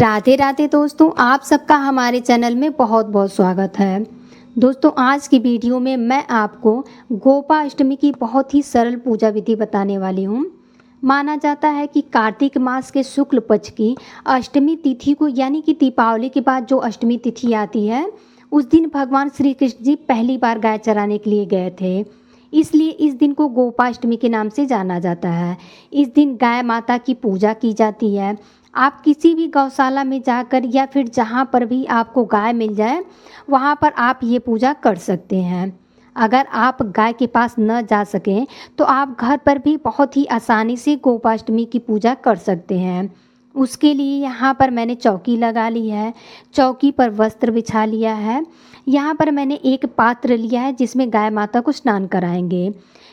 राधे राधे दोस्तों, आप सबका हमारे चैनल में बहुत बहुत स्वागत है। दोस्तों, आज की वीडियो में मैं आपको गोपाष्टमी की बहुत ही सरल पूजा विधि बताने वाली हूँ। माना जाता है कि कार्तिक मास के शुक्ल पक्ष की अष्टमी तिथि को यानी कि दीपावली के बाद जो अष्टमी तिथि आती है, उस दिन भगवान श्री कृष्ण जी पहली बार गाय चराने के लिए गए थे। इसलिए इस दिन को गोपाष्टमी के नाम से जाना जाता है। इस दिन गाय माता की पूजा की जाती है। आप किसी भी गौशाला में जाकर या फिर जहाँ पर भी आपको गाय मिल जाए, वहाँ पर आप ये पूजा कर सकते हैं। अगर आप गाय के पास न जा सकें तो आप घर पर भी बहुत ही आसानी से गोपाष्टमी की पूजा कर सकते हैं। उसके लिए यहाँ पर मैंने चौकी लगा ली है, चौकी पर वस्त्र बिछा लिया है। यहाँ पर मैंने एक पात्र लिया है जिसमें गाय माता को स्नान कराएंगे।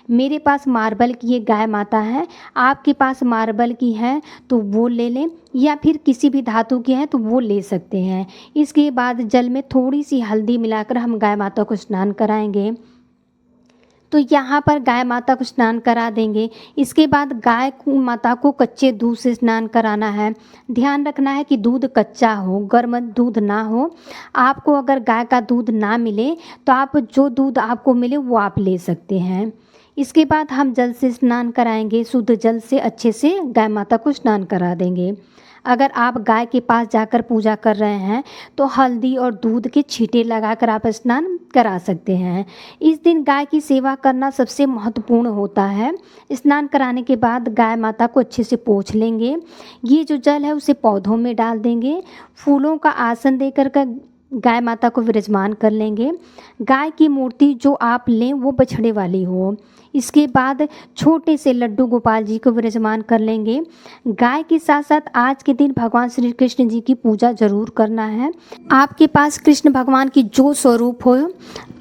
मेरे पास मार्बल की ये गाय माता है। आपके पास मार्बल की है तो वो ले लें, या फिर किसी भी धातु की है तो वो ले सकते हैं। इसके बाद जल में थोड़ी सी हल्दी मिलाकर हम गाय माता को स्नान कराएंगे। तो यहाँ पर गाय माता को स्नान करा देंगे। इसके बाद गाय माता को कच्चे दूध से स्नान कराना है। ध्यान रखना है कि दूध कच्चा हो, गर्म दूध ना हो। आपको अगर गाय का दूध ना मिले तो आप जो दूध आपको मिले वो आप ले सकते हैं। इसके बाद हम जल से स्नान कराएंगे। शुद्ध जल से अच्छे से गाय माता को स्नान करा देंगे। अगर आप गाय के पास जाकर पूजा कर रहे हैं तो हल्दी और दूध के छींटे लगाकर आप स्नान करा सकते हैं। इस दिन गाय की सेवा करना सबसे महत्वपूर्ण होता है। स्नान कराने के बाद गाय माता को अच्छे से पोंछ लेंगे। ये जो जल है उसे पौधों में डाल देंगे। फूलों का आसन देकर गाय माता को विराजमान कर लेंगे। गाय की मूर्ति जो आप लें वो बछड़े वाली हो। इसके बाद छोटे से लड्डू गोपाल जी को विराजमान कर लेंगे। गाय के साथ साथ आज के दिन भगवान श्री कृष्ण जी की पूजा जरूर करना है। आपके पास कृष्ण भगवान की जो स्वरूप हो,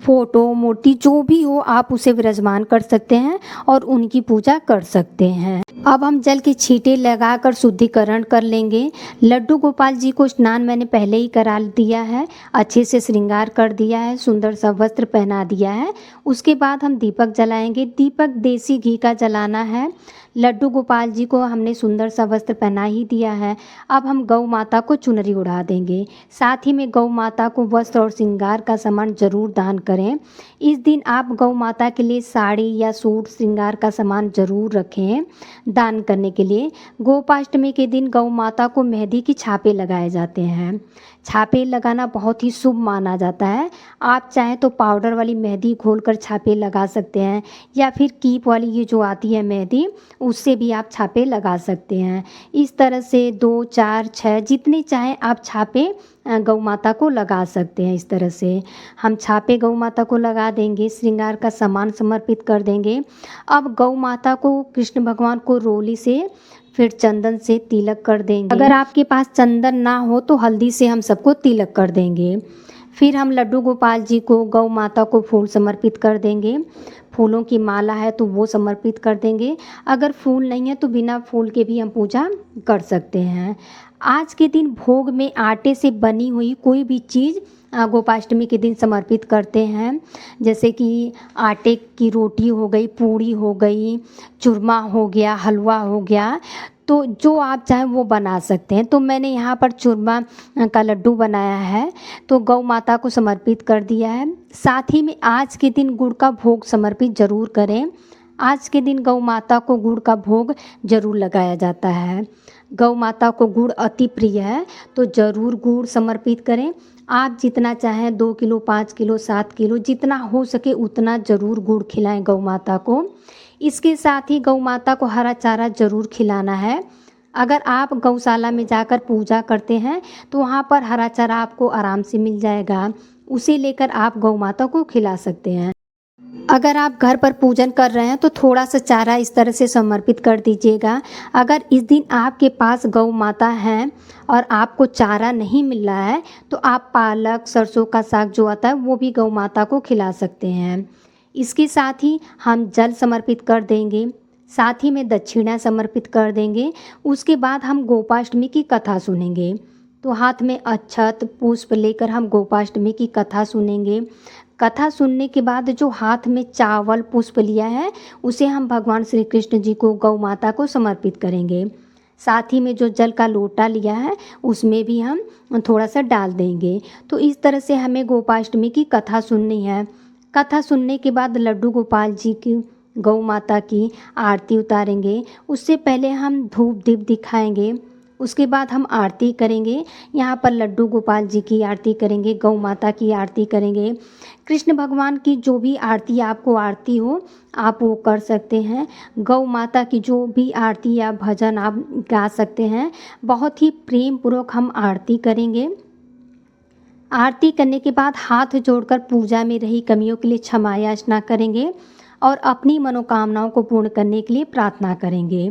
फोटो मूर्ति जो भी हो, आप उसे विराजमान कर सकते हैं और उनकी पूजा कर सकते हैं। अब हम जल के छींटे लगाकर शुद्धिकरण कर लेंगे। लड्डू गोपाल जी को स्नान मैंने पहले ही करा दिया है, अच्छे से श्रृंगार कर दिया है, सुंदर सा वस्त्र पहना दिया है। उसके बाद हम दीपक जलाएंगे। दीपक देसी घी का जलाना है। लड्डू गोपाल जी को हमने सुंदर सा वस्त्र पहना ही दिया है। अब हम गौ माता को चुनरी उड़ा देंगे। साथ ही में गौ माता को वस्त्र और श्रृंगार का सामान जरूर दान करें। इस दिन आप गौ माता के लिए साड़ी या सूट श्रृंगार का सामान जरूर रखें दान करने के लिए। गोपाष्टमी के दिन गौ माता को मेहंदी की छापे लगाए जाते हैं। छापे लगाना बहुत ही शुभ माना जाता है। आप चाहें तो पाउडर वाली मेहंदी घोलकर छापे लगा सकते हैं, या फिर कीप वाली ये जो आती है मेहंदी, उससे भी आप छापे लगा सकते हैं। इस तरह से 2, 4, 6 जितने चाहें आप छापे गौ माता को लगा सकते हैं। इस तरह से हम छापे गौ माता को लगा देंगे, श्रृंगार का सामान समर्पित कर देंगे। अब गौ माता को कृष्ण भगवान को रोली से फिर चंदन से तिलक कर देंगे। अगर आपके पास चंदन ना हो तो हल्दी से हम सबको तिलक कर देंगे। फिर हम लड्डू गोपाल जी को, गौ माता को फूल समर्पित कर देंगे। फूलों की माला है तो वो समर्पित कर देंगे। अगर फूल नहीं है तो बिना फूल के भी हम पूजा कर सकते हैं। आज के दिन भोग में आटे से बनी हुई कोई भी चीज़ गोपाष्टमी के दिन समर्पित करते हैं। जैसे कि आटे की रोटी हो गई, पूड़ी हो गई, चूरमा हो गया, हलवा हो गया, तो जो आप चाहें वो बना सकते हैं। तो मैंने यहाँ पर चूरमा का लड्डू बनाया है तो गौ माता को समर्पित कर दिया है। साथ ही में आज के दिन गुड़ का भोग समर्पित जरूर करें। आज के दिन गौ माता को गुड़ का भोग जरूर लगाया जाता है। गौ माता को गुड़ अति प्रिय है तो ज़रूर गुड़ समर्पित करें। आप जितना चाहें 2 किलो, 5 किलो, 7 किलो, जितना हो सके उतना ज़रूर गुड़ खिलाएं गौ माता को। इसके साथ ही गौ माता को हरा चारा ज़रूर खिलाना है। अगर आप गौशाला में जाकर पूजा करते हैं तो वहाँ पर हरा चारा आपको आराम से मिल जाएगा। उसे लेकर आप गौ माता को खिला सकते हैं। अगर आप घर पर पूजन कर रहे हैं तो थोड़ा सा चारा इस तरह से समर्पित कर दीजिएगा। अगर इस दिन आपके पास गौ माता हैं और आपको चारा नहीं मिल रहा है तो आप पालक, सरसों का साग जो आता है वो भी गौ माता को खिला सकते हैं। इसके साथ ही हम जल समर्पित कर देंगे, साथ ही में दक्षिणा समर्पित कर देंगे। उसके बाद हम गोपाष्टमी की कथा सुनेंगे। तो हाथ में अक्षत पुष्प लेकर हम गोपाष्टमी की कथा सुनेंगे। कथा सुनने के बाद जो हाथ में चावल पुष्प लिया है उसे हम भगवान श्री कृष्ण जी को, गौ माता को समर्पित करेंगे। साथ ही में जो जल का लोटा लिया है उसमें भी हम थोड़ा सा डाल देंगे। तो इस तरह से हमें गोपाष्टमी की कथा सुननी है। कथा सुनने के बाद लड्डू गोपाल जी की, गौ माता की आरती उतारेंगे। उससे पहले हम धूप दीप दिखाएंगे, उसके बाद हम आरती करेंगे। यहाँ पर लड्डू गोपाल जी की आरती करेंगे, गौ माता की आरती करेंगे। कृष्ण भगवान की जो भी आरती आपको आरती हो आप वो कर सकते हैं। गौ माता की जो भी आरती या भजन आप गा सकते हैं। बहुत ही प्रेम पूर्वक हम आरती करेंगे। आरती करने के बाद हाथ जोड़कर पूजा में रही कमियों के लिए क्षमा याचना करेंगे और अपनी मनोकामनाओं को पूर्ण करने के लिए प्रार्थना करेंगे।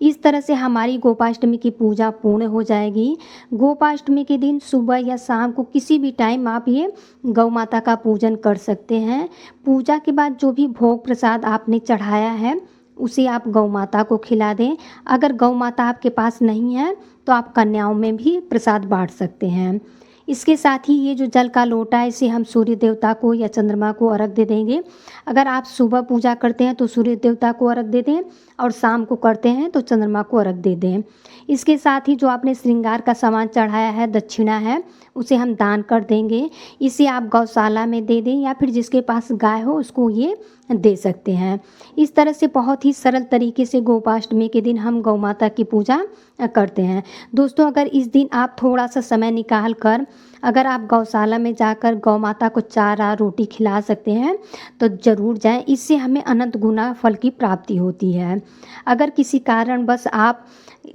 इस तरह से हमारी गोपाष्टमी की पूजा पूर्ण हो जाएगी। गोपाष्टमी के दिन सुबह या शाम को किसी भी टाइम आप ये गौ माता का पूजन कर सकते हैं। पूजा के बाद जो भी भोग प्रसाद आपने चढ़ाया है उसे आप गौ माता को खिला दें। अगर गौ माता आपके पास नहीं है तो आप कन्याओं में भी प्रसाद बांट सकते हैं। इसके साथ ही ये जो जल का लोटा है इसे हम सूर्य देवता को या चंद्रमा को अर्घ दे देंगे। अगर आप सुबह पूजा करते हैं तो सूर्य देवता को अर्घ दे दें और शाम को करते हैं तो चंद्रमा को अर्घ दे दें। इसके साथ ही जो आपने श्रृंगार का सामान चढ़ाया है, दक्षिणा है, उसे हम दान कर देंगे। इसे आप गौशाला में दे दें या फिर जिसके पास गाय हो उसको ये दे सकते हैं। इस तरह से बहुत ही सरल तरीके से गोपाष्टमी के दिन हम गौ माता की पूजा करते हैं। दोस्तों, अगर इस दिन आप थोड़ा सा समय निकाल कर अगर आप गौशाला में जाकर गौ माता को चारा रोटी खिला सकते हैं तो ज़रूर जाएं। इससे हमें अनंत गुना फल की प्राप्ति होती है। अगर किसी कारणवश आप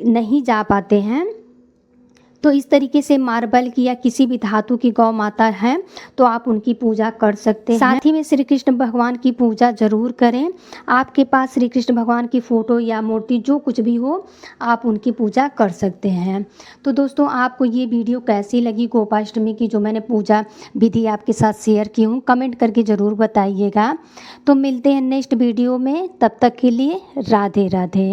नहीं जा पाते हैं तो इस तरीके से मार्बल की या किसी भी धातु की गौ माता है तो आप उनकी पूजा कर सकते हैं। साथ ही में श्री कृष्ण भगवान की पूजा जरूर करें। आपके पास श्री कृष्ण भगवान की फ़ोटो या मूर्ति जो कुछ भी हो आप उनकी पूजा कर सकते हैं। तो दोस्तों, आपको ये वीडियो कैसी लगी गोपाष्टमी की जो मैंने पूजा विधि आपके साथ शेयर की हूँ, कमेंट करके ज़रूर बताइएगा। तो मिलते हैं नेक्स्ट वीडियो में, तब तक के लिए राधे राधे।